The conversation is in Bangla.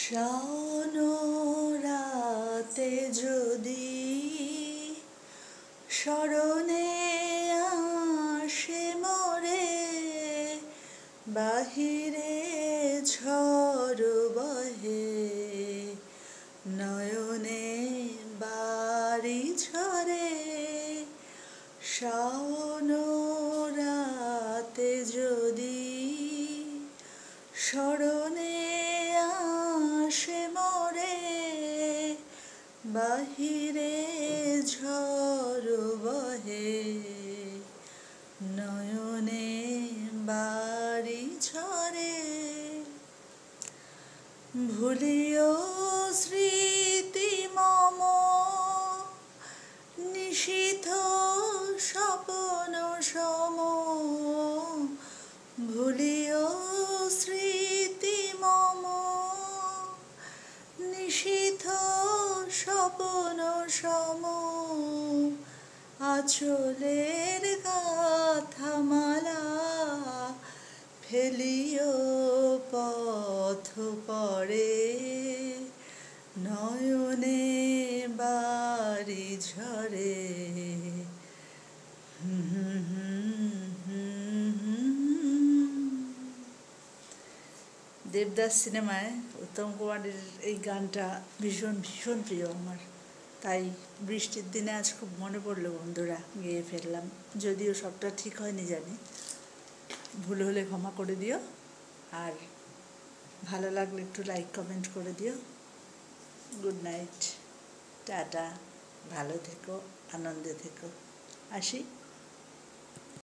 শাওন রাতে যদি স্মরণে আসে মোরে, বাহিরে ঝড় বহে, নয়নে বাড়ি ঝরে। শাওন রাতে যদি স্মরণে আসে মোরে, বাহিরে ঝড় বহে, নয়নে বাড়ি ঝরে। ভুলিও স্মৃতি মম নিশীথ স্বপ্ন সম, ভুলিও স্মৃতি মম নিশীথ স্বপ্ন সম। আঁচলের গাথামালা ফেলিও পথ পরে, নয়নে বাড়ি ঝরে। দেবদাস সিনেমায় উত্তম কুমারের এই গানটা ভীষণ ভীষণ প্রিয় আমার, তাই বৃষ্টির দিনে আজ খুব মনে পড়লো বন্ধুরা, গেয়ে ফেললাম। যদিও সবটা ঠিক হয়নি জানি, ভুল হলে ক্ষমা করে দিও, আর ভালো লাগলে একটু লাইক কমেন্ট করে দিও। গুড নাইট, টাটা, ভালো থেকো, আনন্দে থেকো, আসি।